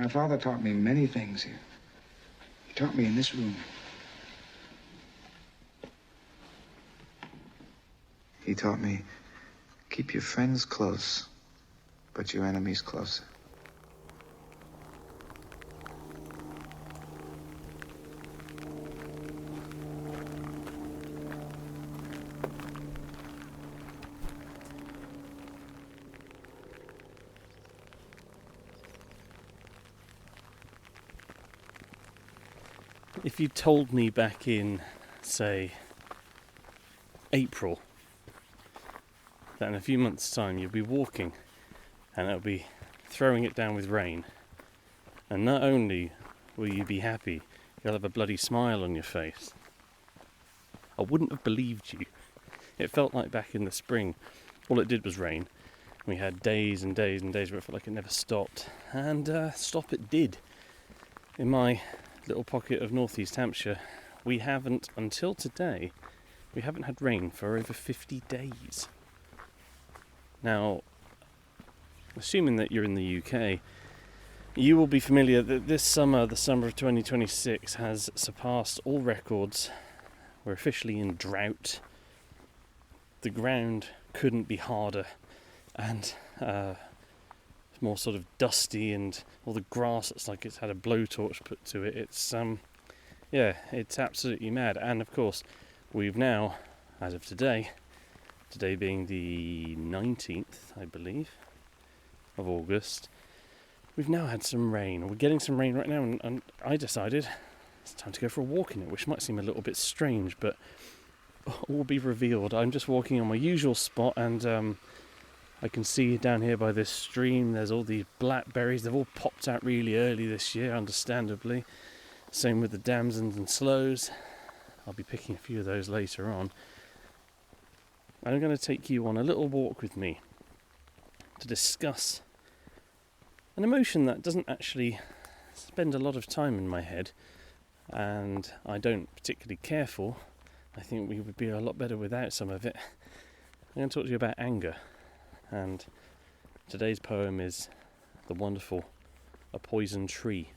My father taught me many things here. He taught me in this room. He taught me, keep your friends close, but your enemies closer. If you told me back in, say, April, that in a few months' time you'll be walking and it'll be throwing it down with rain, and not only will you be happy, you'll have a bloody smile on your face, I wouldn't have believed you. It felt like back in the spring, all it did was rain. We had days and days and days where it felt like it never stopped, and stop it did. In my little pocket of northeast Hampshire, we haven't, until today, we haven't had rain for over 50 days. Now, assuming that you're in the UK, you will be familiar that this summer, the summer of 2026, has surpassed all records. We're officially in drought. The ground couldn't be harder and more sort of dusty, and all the grass looks like it's had a blowtorch put to it. It's it's absolutely mad. And of course, we've now, as of today being the 19th, I believe, of August, we've now had some rain. We're getting some rain right now, and I decided it's time to go for a walk in it, which might seem a little bit strange, but all will be revealed. I'm just walking on my usual spot, and I can see down here by this stream there's all these blackberries. They've all popped out really early this year, understandably. Same with the damsons and sloes. I'll be picking a few of those later on. I'm going to take you on a little walk with me to discuss an emotion that doesn't actually spend a lot of time in my head, and I don't particularly care for. I think we would be a lot better without some of it. I'm going to talk to you about anger. And today's poem is the wonderful A Poison Tree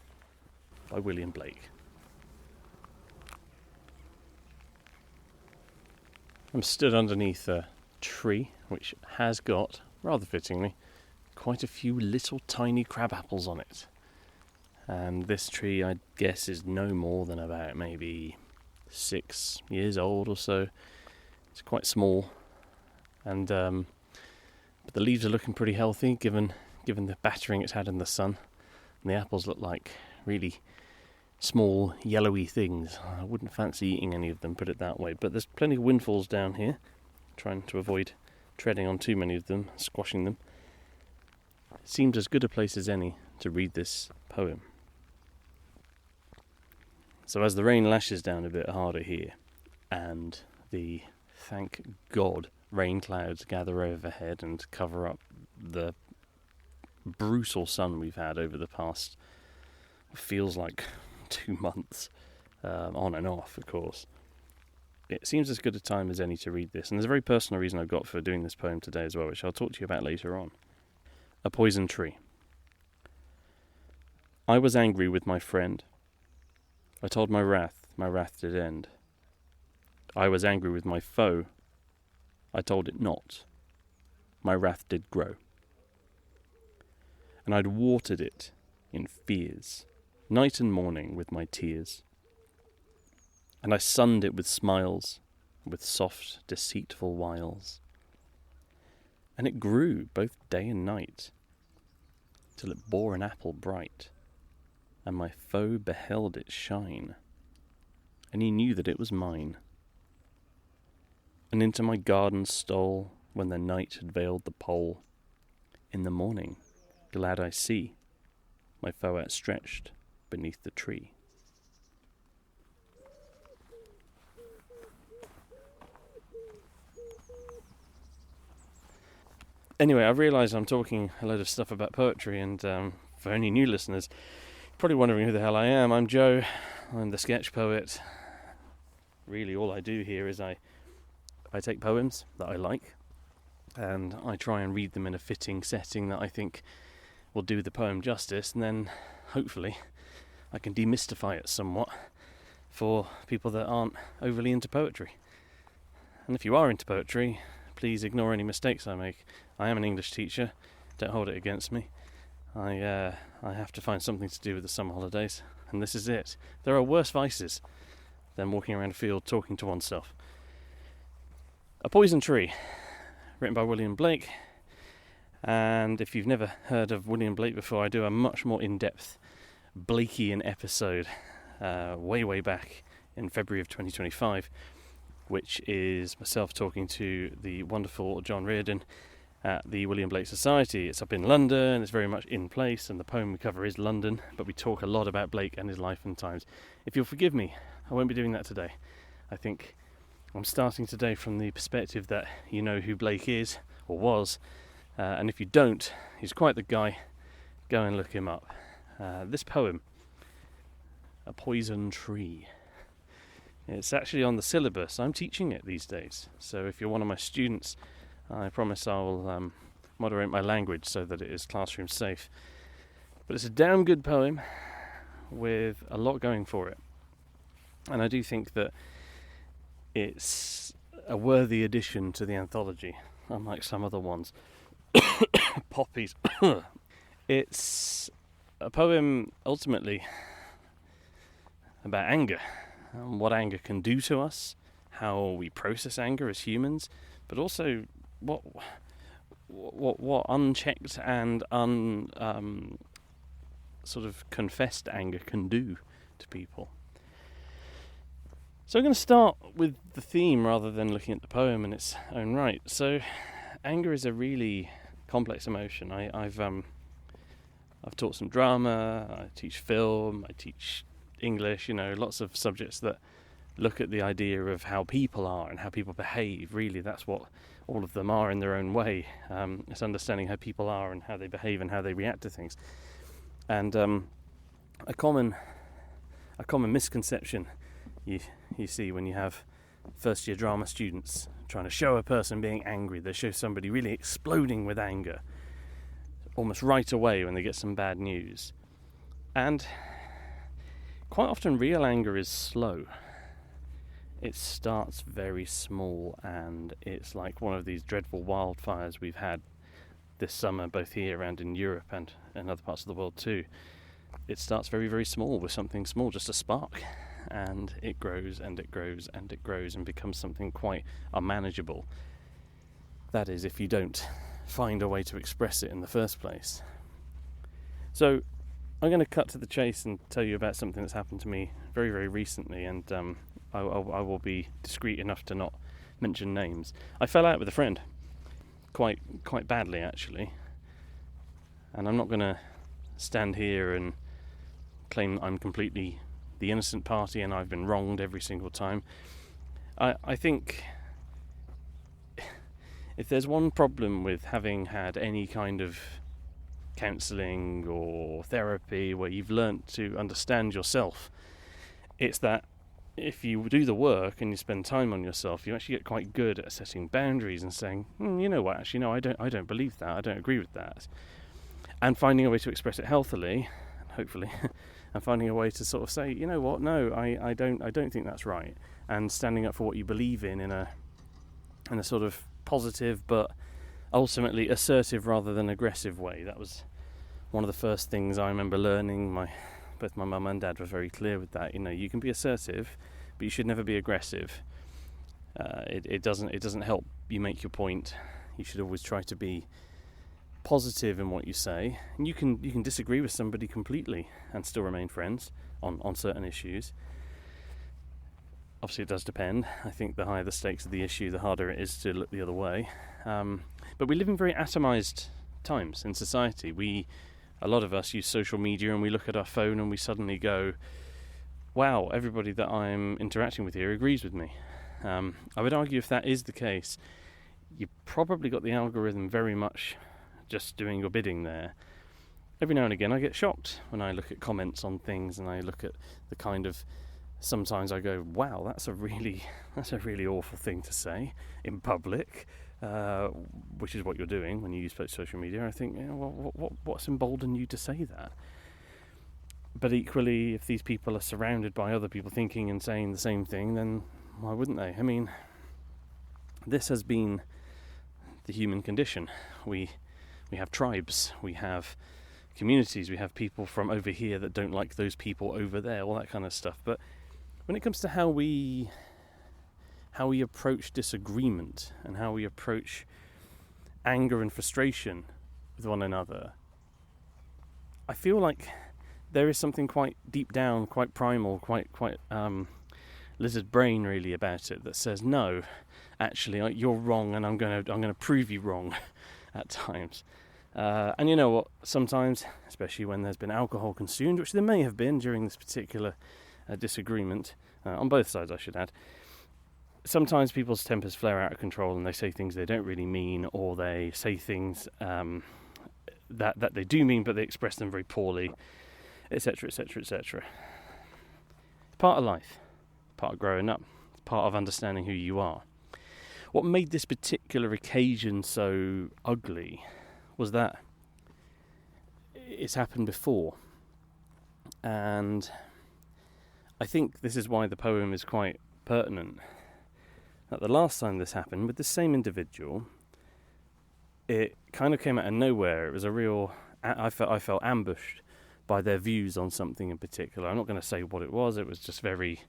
by William Blake. I'm stood underneath a tree which has got, rather fittingly, quite a few little tiny crab apples on it. And this tree, I guess, is no more than about maybe 6 years old or so. It's quite small, and but the leaves are looking pretty healthy, given the battering it's had in the sun. And the apples look like really small, yellowy things. I wouldn't fancy eating any of them, put it that way. But there's plenty of windfalls down here, trying to avoid treading on too many of them, squashing them. It seemed as good a place as any to read this poem. So as the rain lashes down a bit harder here, and the, thank God, rain clouds gather overhead and cover up the brutal sun we've had over the past, feels like 2 months, on and off, of course. It seems as good a time as any to read this, and there's a very personal reason I've got for doing this poem today as well, which I'll talk to you about later on. A Poison Tree. I was angry with my friend. I told my wrath did end. I was angry with my foe. I told it not. My wrath did grow. And I'd watered it in fears, night and morning with my tears. And I sunned it with smiles, with soft, deceitful wiles. And it grew both day and night, till it bore an apple bright, and my foe beheld it shine, and he knew that it was mine. And into my garden stole, when the night had veiled the pole. In the morning, glad I see my foe outstretched beneath the tree. Anyway, I realise I'm talking a load of stuff about poetry, and for any new listeners, probably wondering who the hell I am. I'm Joe. I'm the sketch poet. Really, all I do here is I take poems that I like, and I try and read them in a fitting setting that I think will do the poem justice, and then hopefully I can demystify it somewhat for people that aren't overly into poetry. And if you are into poetry, please ignore any mistakes I make. I am an English teacher, don't hold it against me. I have to find something to do with the summer holidays, and this is it. There are worse vices than walking around a field talking to oneself. A Poison Tree, written by William Blake. And if you've never heard of William Blake before, I do a much more in-depth Blakean episode way back in February of 2025, which is myself talking to the wonderful John Reardon at the William Blake Society. It's up in London, it's very much in place, and the poem we cover is London, but we talk a lot about Blake and his life and times. If you'll forgive me, I won't be doing that today. I think I'm starting today from the perspective that you know who Blake is, or was, and if you don't, he's quite the guy. Go and look him up. This poem, A Poison Tree, it's actually on the syllabus. I'm teaching it these days, so if you're one of my students, I promise I'll moderate my language so that it is classroom safe. But it's a damn good poem with a lot going for it. And I do think that it's a worthy addition to the anthology, unlike some other ones. Poppies. It's a poem ultimately about anger, and what anger can do to us, how we process anger as humans, but also what unchecked and sort of confessed anger can do to people. So I'm going to start with the theme rather than looking at the poem in its own right. So anger is a really complex emotion. I've taught some drama, I teach film, I teach English, lots of subjects that look at the idea of how people are and how people behave. Really, that's what all of them are in their own way. It's understanding how people are and how they behave and how they react to things. And a common misconception you see when you have first year drama students trying to show a person being angry. They show somebody really exploding with anger almost right away when they get some bad news. And quite often real anger is slow. It starts very small, and it's like one of these dreadful wildfires we've had this summer, both here and in Europe and in other parts of the world too. It starts very, very small, with something small, just a spark, and it grows and it grows and it grows and becomes something quite unmanageable. That is, if you don't find a way to express it in the first place. So I'm going to cut to the chase and tell you about something that's happened to me very, very recently, and I will be discreet enough to not mention names. I fell out with a friend, quite badly actually, and I'm not going to stand here and claim I'm completely the innocent party and I've been wronged every single time. I think if there's one problem with having had any kind of counselling or therapy where you've learnt to understand yourself, it's that if you do the work and you spend time on yourself, you actually get quite good at setting boundaries and saying, you know what, actually, no, I don't believe that, I don't agree with that, and finding a way to express it healthily, hopefully, and finding a way to sort of say, you know what, no, I don't think that's right, and standing up for what you believe in a sort of positive but ultimately assertive rather than aggressive way. That was one of the first things I remember learning. Both my mum and dad were very clear with that. You can be assertive, but you should never be aggressive. It doesn't help you make your point. You should always try to be positive in what you say. And you can disagree with somebody completely and still remain friends on certain issues. Obviously, it does depend. I think the higher the stakes of the issue, the harder it is to look the other way. But we live in very atomised times in society. A lot of us use social media and we look at our phone and we suddenly go, wow, everybody that I'm interacting with here agrees with me. I would argue if that is the case, you probably got the algorithm very much just doing your bidding there. Every now and again I get shocked when I look at comments on things and I look at the kind of, sometimes I go, wow, that's a really awful thing to say in public, which is what you're doing when you use social media. I think, what's emboldened you to say that? But equally, if these people are surrounded by other people thinking and saying the same thing, then why wouldn't they? I mean, this has been the human condition. We have tribes, we have communities, we have people from over here that don't like those people over there, all that kind of stuff. But when it comes to how we approach disagreement and how we approach anger and frustration with one another, I feel like there is something quite deep down, quite primal, quite lizard brain really about it that says, no, actually you're wrong, and I'm going to prove you wrong at times. And you know what? Sometimes, especially when there's been alcohol consumed, which there may have been during this particular disagreement, on both sides, I should add. Sometimes people's tempers flare out of control and they say things they don't really mean, or they say things that they do mean but they express them very poorly, etc, etc, etc. It's part of life, part of growing up, it's part of understanding who you are. What made this particular occasion so ugly was that it's happened before, and I think this is why the poem is quite pertinent. That the last time this happened with the same individual, it kind of came out of nowhere. It was a real, I felt ambushed by their views on something in particular. I'm not going to say what it was. It was just very,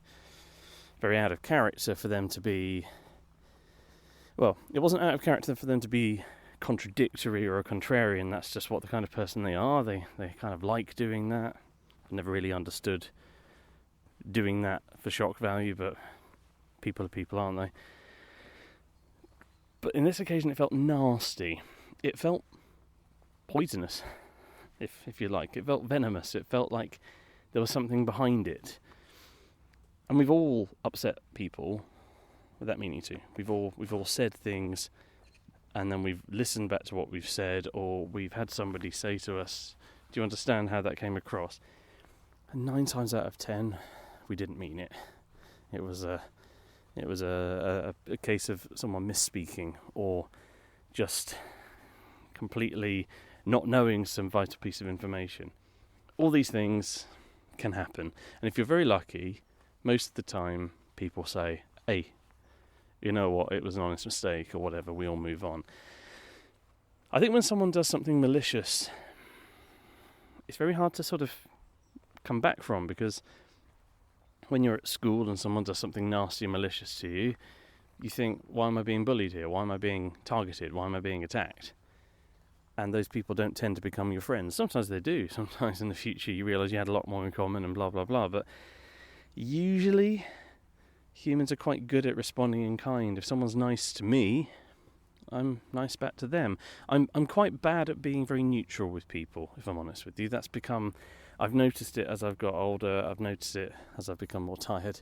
very out of character for them to be, well, it wasn't out of character for them to be contradictory or a contrarian. That's just what the kind of person they are. They kind of like doing that. I've never really understood doing that for shock value, but people are people, aren't they? But in this occasion it felt nasty. It felt poisonous, if you like. It felt venomous. It felt like there was something behind it. And we've all upset people without meaning to. We've all said things, and then we've listened back to what we've said, or we've had somebody say to us, do you understand how that came across? And 9 times out of 10, we didn't mean it. It was a case of someone misspeaking, or just completely not knowing some vital piece of information. All these things can happen, and if you're very lucky, most of the time people say, hey, you know what, it was an honest mistake, or whatever, we all move on. I think when someone does something malicious, it's very hard to sort of come back from, because when you're at school and someone does something nasty and malicious to you, you think, why am I being bullied here? Why am I being targeted? Why am I being attacked? And those people don't tend to become your friends. Sometimes they do. Sometimes in the future you realise you had a lot more in common and blah, blah, blah. But usually humans are quite good at responding in kind. If someone's nice to me, I'm nice back to them. I'm quite bad at being very neutral with people, if I'm honest with you. That's become... I've noticed it as I've got older. I've noticed it as I've become more tired.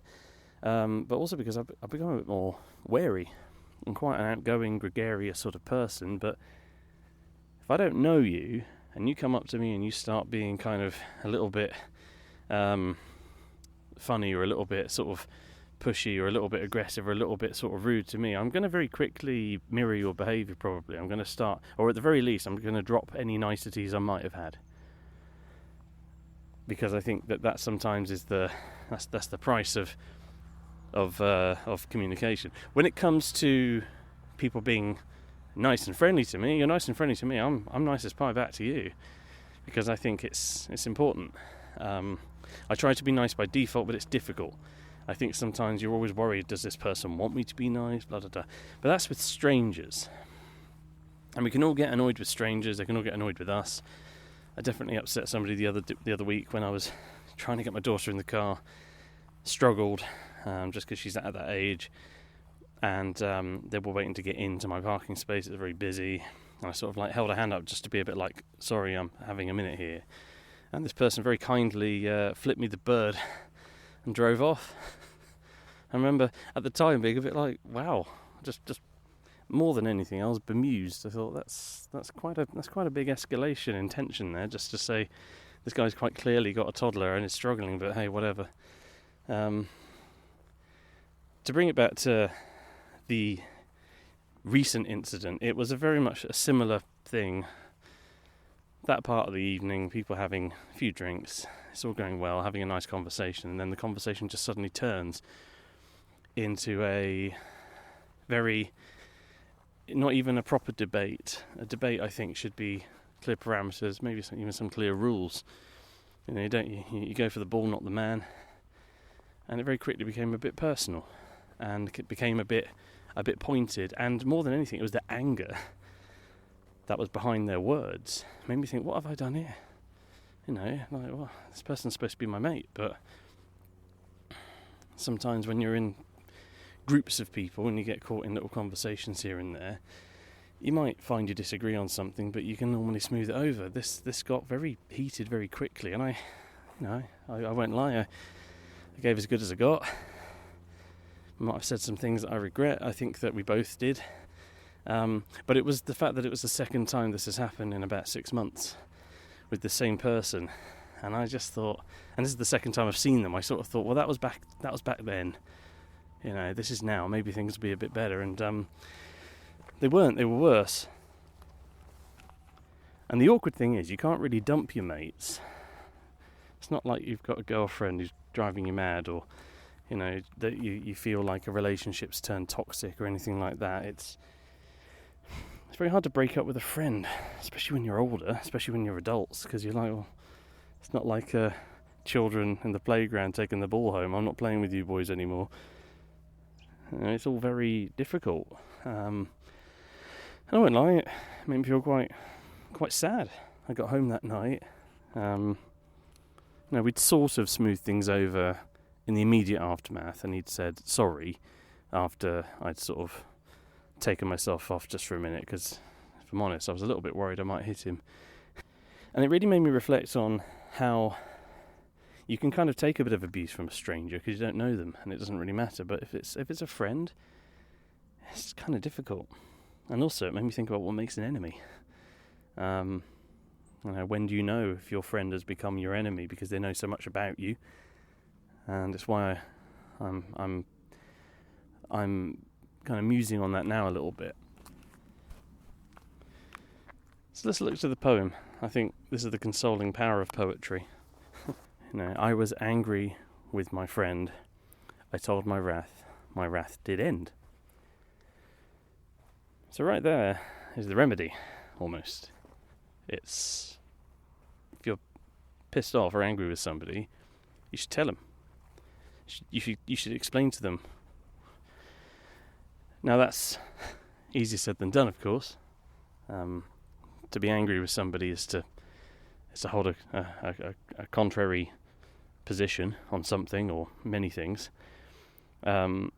But also because I've become a bit more wary. I'm quite an outgoing, gregarious sort of person. But if I don't know you, and you come up to me and you start being kind of a little bit funny, or a little bit sort of pushy, or a little bit aggressive, or a little bit sort of rude to me, I'm going to very quickly mirror your behaviour probably. I'm going to start, or at the very least, I'm going to drop any niceties I might have had. Because I think that sometimes is that's the price of communication. When it comes to people being nice and friendly to me, you're nice and friendly to me, I'm nice as pie back to you, because I think it's important. I try to be nice by default, but it's difficult. I think sometimes you're always worried, does this person want me to be nice, blah, blah, blah. But that's with strangers. And we can all get annoyed with strangers, they can all get annoyed with us. I definitely upset somebody the other week when I was trying to get my daughter in the car. Struggled, just because she's at that age. And they were waiting to get into my parking space. It was very busy. And I sort of like held a hand up just to be a bit like, sorry, I'm having a minute here. And this person very kindly flipped me the bird and drove off. I remember at the time being a bit like, wow, just more than anything, I was bemused. I thought that's quite a big escalation in tension there, just to say this guy's quite clearly got a toddler and is struggling, but hey, whatever. To bring it back to the recent incident, it was very much a similar thing that part of the evening, people having a few drinks, it's all going well, having a nice conversation, and then the conversation just suddenly turns into a very, not even a proper debate. A debate, I think, should be clear parameters, maybe even some clear rules. You know, you go for the ball, not the man. And it very quickly became a bit personal, and it became a bit pointed. And more than anything, it was the anger that was behind their words. It made me think, what have I done here? You know, like, well, this person's supposed to be my mate, but sometimes when you're in groups of people and you get caught in little conversations here and there, you might find you disagree on something, but you can normally smooth it over. This got very heated very quickly, and I won't lie, I gave as good as I got. I might have said some things that I regret. I think that we both did. But it was the fact that it was the second time this has happened in about 6 months with the same person, and I just thought, and this is the second time I've seen them, I sort of thought, well, that was back then. You know, this is now. Maybe things will be a bit better, and they weren't. They were worse. And the awkward thing is, you can't really dump your mates. It's not like you've got a girlfriend who's driving you mad, or you know, that you feel like a relationship's turned toxic or anything like that. It's very hard to break up with a friend, especially when you're older, especially when you're adults, because you're like, well, it's not like children in the playground taking the ball home. I'm not playing with you boys anymore. You know, it's all very difficult. I won't lie, it made me feel quite sad. I got home that night. We'd sort of smoothed things over in the immediate aftermath, and he'd said sorry after I'd sort of taken myself off just for a minute, because if I'm honest, I was a little bit worried I might hit him. And it really made me reflect on how you can kind of take a bit of abuse from a stranger because you don't know them and it doesn't really matter, but if it's a friend, it's kind of difficult. And also it made me think about what makes an enemy. When do you know if your friend has become your enemy because they know so much about you? And it's why I'm kind of musing on that now a little bit. So let's look to the poem. I think this is the consoling power of poetry. I was angry with my friend. I told my wrath did end. So right there is the remedy, almost. It's, if you're pissed off or angry with somebody, you should tell them. You should explain to them. Now that's easier said than done, of course. To be angry with somebody is to hold a contrary position on something or many things, and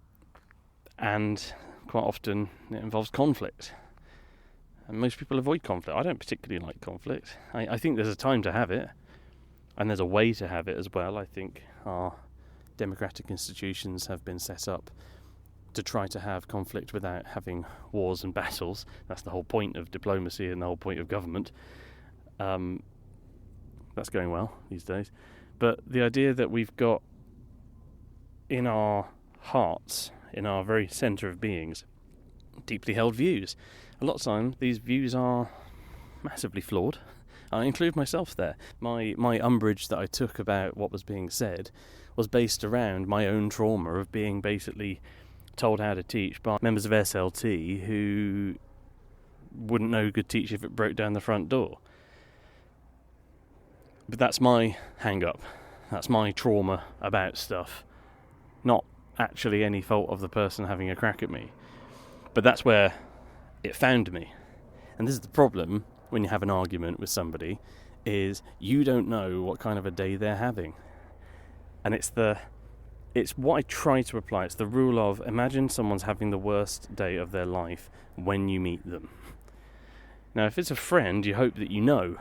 quite often it involves conflict. And most people avoid conflict. I don't particularly like conflict. I think there's a time to have it, and there's a way to have it as well. I think our democratic institutions have been set up to try to have conflict without having wars and battles. That's the whole point of diplomacy and the whole point of government. That's going well these days. But the idea that we've got in our hearts, in our very centre of beings, deeply held views. A lot of time, these views are massively flawed. I include myself there. My umbrage that I took about what was being said was based around my own trauma of being basically told how to teach by members of SLT who wouldn't know good teach if it broke down the front door. But that's my hang-up. That's my trauma about stuff. Not actually any fault of the person having a crack at me. But that's where it found me. And this is the problem when you have an argument with somebody, is you don't know what kind of a day they're having. And it's what I try to apply. It's the rule of, imagine someone's having the worst day of their life when you meet them. Now, if it's a friend, you hope that you know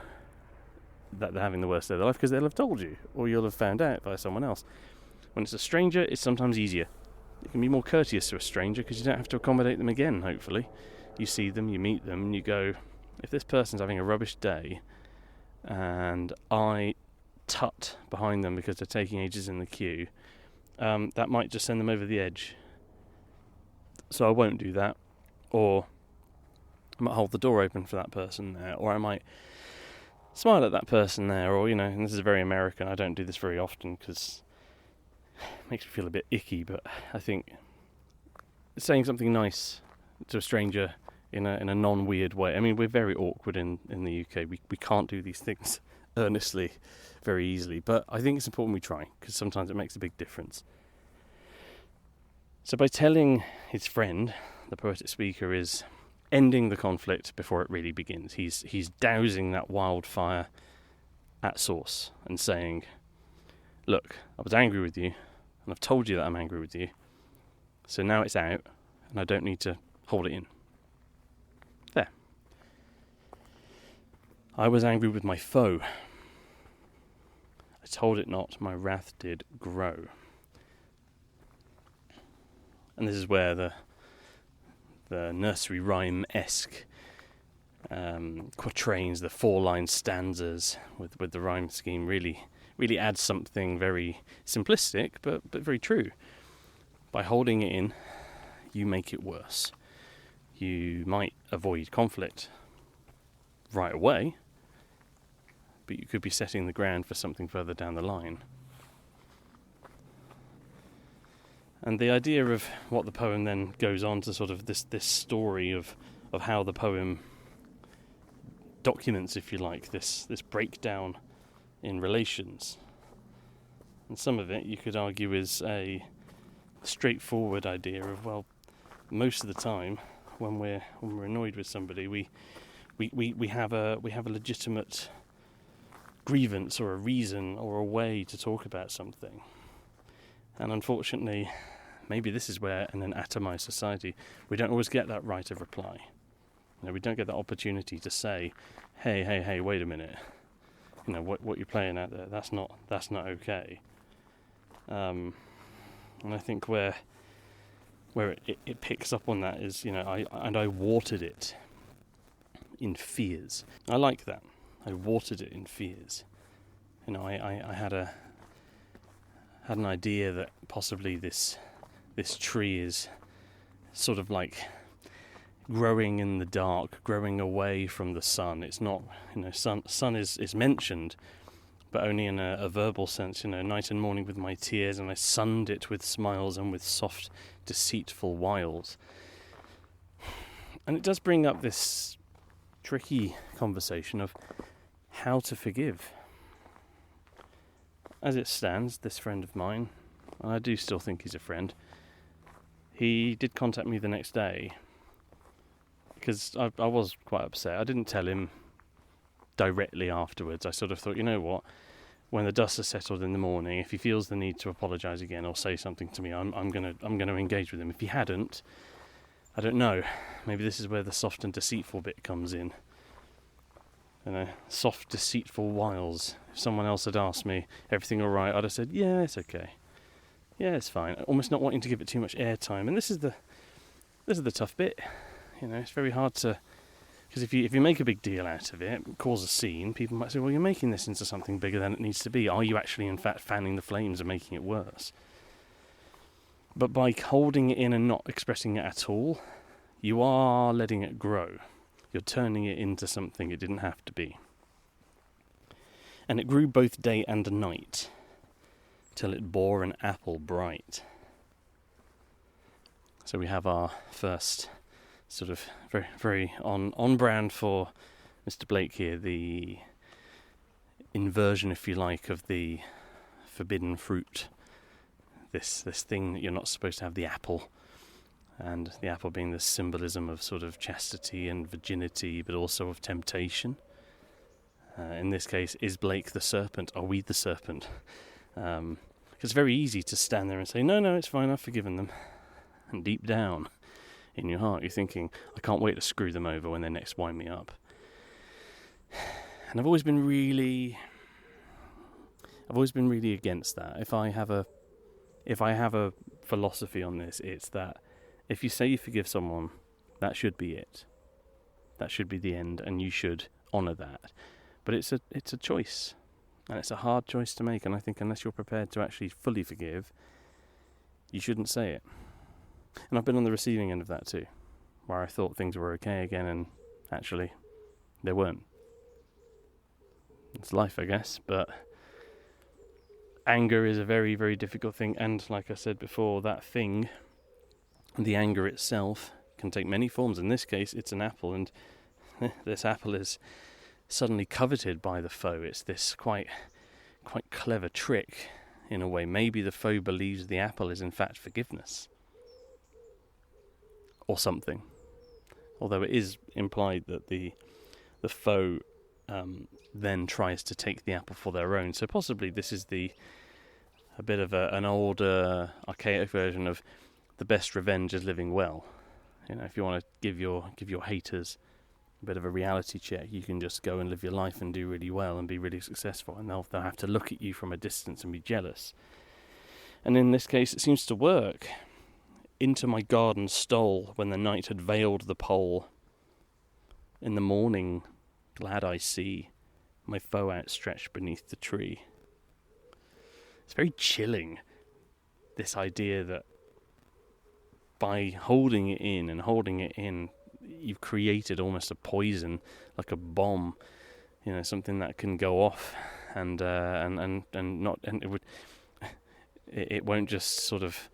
that they're having the worst day of their life because they'll have told you, or you'll have found out by someone else. When it's a stranger, it's sometimes easier. You can be more courteous to a stranger because you don't have to accommodate them again, hopefully. You see them, you meet them, and you go, if this person's having a rubbish day and I tut behind them because they're taking ages in the queue, that might just send them over the edge. So I won't do that. Or I might hold the door open for that person there, or I might smile at that person there, or, and this is very American, I don't do this very often because it makes me feel a bit icky, but I think saying something nice to a stranger in a non-weird way. I mean, we're very awkward in the UK. We can't do these things earnestly very easily, but I think it's important we try, because sometimes it makes a big difference. So by telling his friend, the poetic speaker is ending the conflict before it really begins. He's dousing that wildfire at source and saying, look, I was angry with you, and I've told you that I'm angry with you, so now it's out, and I don't need to hold it in. There. I was angry with my foe. I told it not, my wrath did grow. And this is where the nursery rhyme-esque quatrains, the 4-line stanzas with the rhyme scheme really adds something very simplistic but very true. By holding it in, you make it worse. You might avoid conflict right away, but you could be setting the ground for something further down the line. And the idea of what the poem then goes on to sort of this story of how the poem documents, if you like, this breakdown in relations. And some of it, you could argue, is a straightforward idea of, well, most of the time when we're annoyed with somebody, we have a legitimate grievance or a reason or a way to talk about something. And unfortunately, maybe this is where, in an atomized society, we don't always get that right of reply. We don't get that opportunity to say, hey, wait a minute. What you're playing at there, that's not okay. And I think where it picks up on that is, I watered it in fears. I like that. I watered it in fears. I had an idea that possibly this tree is sort of like growing in the dark, growing away from the sun. It's not, sun is mentioned, but only in a verbal sense, night and morning with my tears, and I sunned it with smiles and with soft, deceitful wiles. And it does bring up this tricky conversation of how to forgive. As it stands, this friend of mine, and I do still think he's a friend, he did contact me the next day, because I was quite upset. I didn't tell him directly afterwards. I sort of thought, you know what, when the dust has settled in the morning, if he feels the need to apologise again or say something to me, I'm gonna engage with him. If he hadn't, I don't know. Maybe this is where the soft and deceitful bit comes in. Soft, deceitful wiles. If someone else had asked me, everything all right, I'd have said, yeah, it's okay. Yeah, it's fine. Almost not wanting to give it too much airtime. And this is the tough bit. It's very hard to, because if you make a big deal out of it, cause a scene, people might say, well, you're making this into something bigger than it needs to be. Are you actually, in fact, fanning the flames and making it worse? But by holding it in and not expressing it at all, you are letting it grow. You're turning it into something it didn't have to be. And it grew both day and night, till it bore an apple bright. So we have our first sort of very, very on brand for Mr. Blake here, the inversion, if you like, of the forbidden fruit. This thing that you're not supposed to have, the apple. And the apple being the symbolism of sort of chastity and virginity, but also of temptation. In this case, is Blake the serpent? Are we the serpent? It's very easy to stand there and say, no, it's fine, I've forgiven them. And deep down in your heart, you're thinking, I can't wait to screw them over when they next wind me up. And I've always been really against that. If I have a philosophy on this, it's that if you say you forgive someone, that should be it. That should be the end, and you should honour that. But it's a choice, and it's a hard choice to make, and I think unless you're prepared to actually fully forgive, you shouldn't say it. And I've been on the receiving end of that too, where I thought things were okay again, and actually, they weren't. It's life, I guess, but anger is a very, very difficult thing, and like I said before, that thing, the anger itself, can take many forms. In this case, it's an apple, and this apple is suddenly coveted by the foe. It's this quite clever trick, in a way. Maybe the foe believes the apple is in fact forgiveness, or something. Although it is implied that the foe then tries to take the apple for their own. So possibly this is a bit of an older, archaic version of the best revenge is living well. You know, if you want to give your haters a bit of a reality check, you can just go and live your life and do really well and be really successful, and they'll have to look at you from a distance and be jealous. And in this case, it seems to work. Into my garden stole when the night had veiled the pole. In the morning, glad I see my foe outstretched beneath the tree. It's very chilling, this idea that by holding it in, you've created almost a poison, like a bomb, something that can go off, and it won't just sort of,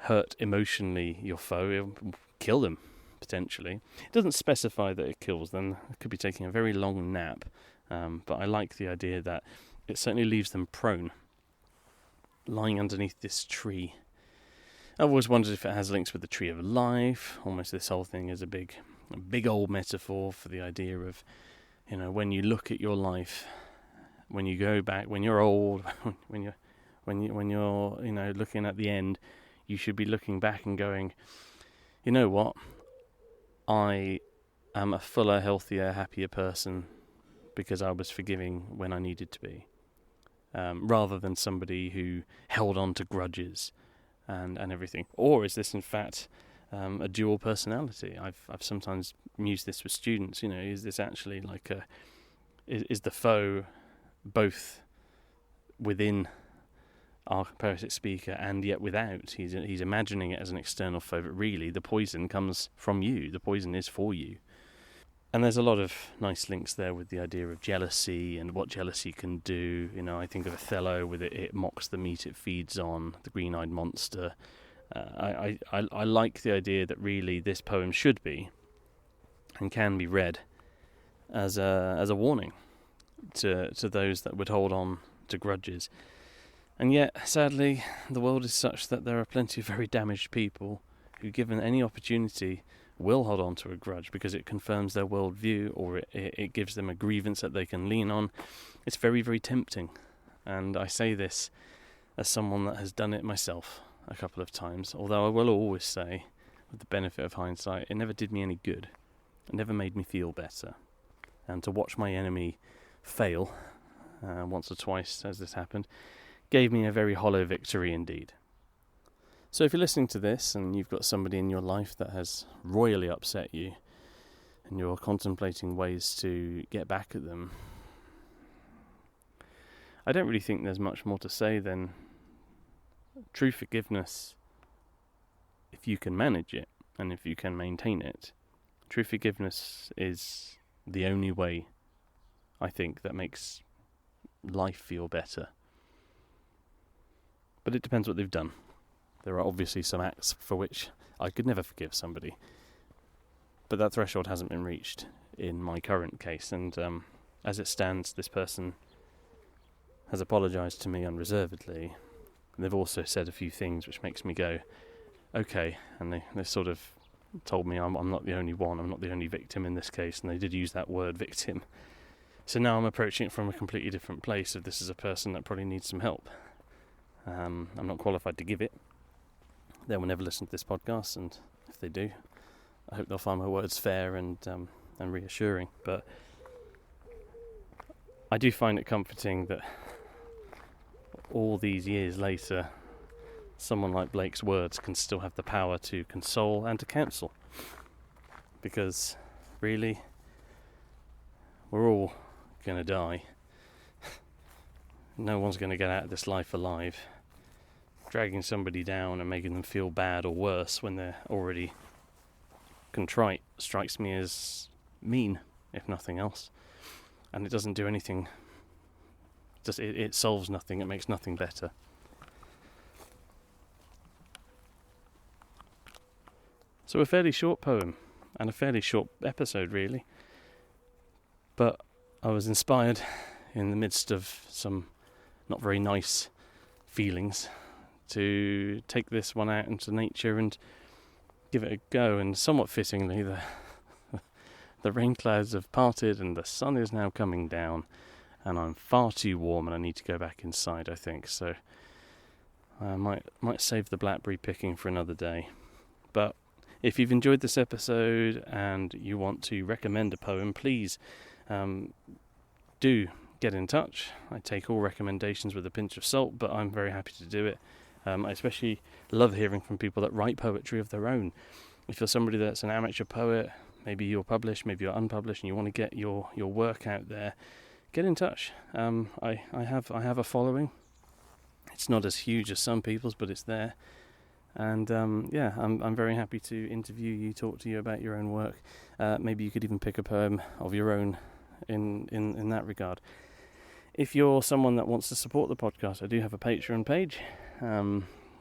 hurt emotionally your foe. It'll kill them, potentially. It doesn't specify that it kills them. It could be taking a very long nap, but I like the idea that it certainly leaves them prone, lying underneath this tree. I've always wondered if it has links with the tree of life. Almost this whole thing is a big old metaphor for the idea of, when you look at your life, when you go back, when you're old, when you're looking at the end, you should be looking back and going, you know what? I am a fuller, healthier, happier person because I was forgiving when I needed to be, rather than somebody who held on to grudges and everything. Or is this in fact a dual personality? I've sometimes used this with students. Is this actually like is the foe both within our poetic speaker and yet without? He's imagining it as an external foe, but really the poison comes from you. The poison is for you. And there's a lot of nice links there with the idea of jealousy and what jealousy can do. I think of Othello with it mocks the meat it feeds on, the green-eyed monster. I like the idea that really this poem should be and can be read as a warning to those that would hold on to grudges. And yet, sadly, the world is such that there are plenty of very damaged people who, given any opportunity, will hold on to a grudge because it confirms their worldview, or it gives them a grievance that they can lean on. It's very, very tempting. And I say this as someone that has done it myself a couple of times, although I will always say, with the benefit of hindsight, it never did me any good. It never made me feel better. And to watch my enemy fail, once or twice as this happened, gave me a very hollow victory indeed. So if you're listening to this and you've got somebody in your life that has royally upset you and you're contemplating ways to get back at them, I don't really think there's much more to say than true forgiveness, if you can manage it and if you can maintain it. True forgiveness is the only way, I think, that makes life feel better. But it depends what they've done. There are obviously some acts for which I could never forgive somebody. But that threshold hasn't been reached in my current case. And as it stands, this person has apologised to me unreservedly. They've also said a few things which makes me go, okay. And they sort of told me I'm not the only one. I'm not the only victim in this case. And they did use that word, victim. So now I'm approaching it from a completely different place. If this is a person that probably needs some help. I'm not qualified to give it. They will never listen to this podcast, and if they do, I hope they'll find my words fair and reassuring. But I do find it comforting that all these years later, someone like Blake's words can still have the power to console and to counsel. Because really, we're all going to die. No one's going to get out of this life alive. Dragging somebody down and making them feel bad or worse when they're already contrite strikes me as mean, if nothing else. and it doesn't do anything. It solves nothing. It makes nothing better. So a fairly short poem, and a fairly short episode, really. But I was inspired in the midst of some not very nice feelings to take this one out into nature and give it a go. And somewhat fittingly, the rain clouds have parted and the sun is now coming down, and I'm far too warm and I need to go back inside, I think. So I might save the blackberry picking for another day. But if you've enjoyed this episode and you want to recommend a poem, please do get in touch. I take all recommendations with a pinch of salt, but I'm very happy to do it. I especially love hearing from people that write poetry of their own. If you're somebody that's an amateur poet, maybe you're published, maybe you're unpublished, and you want to get your work out there, get in touch. I have a following. It's not as huge as some people's, but it's there. And I'm very happy to interview you, talk to you about your own work. Maybe you could even pick a poem of your own in that regard. If you're someone that wants to support the podcast, I do have a Patreon page.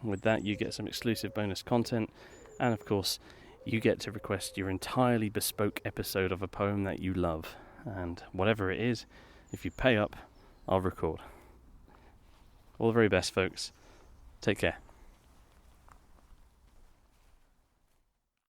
With that, you get some exclusive bonus content, and of course, you get to request your entirely bespoke episode of a poem that you love. And whatever it is, if you pay up, I'll record. All the very best, folks. Take care.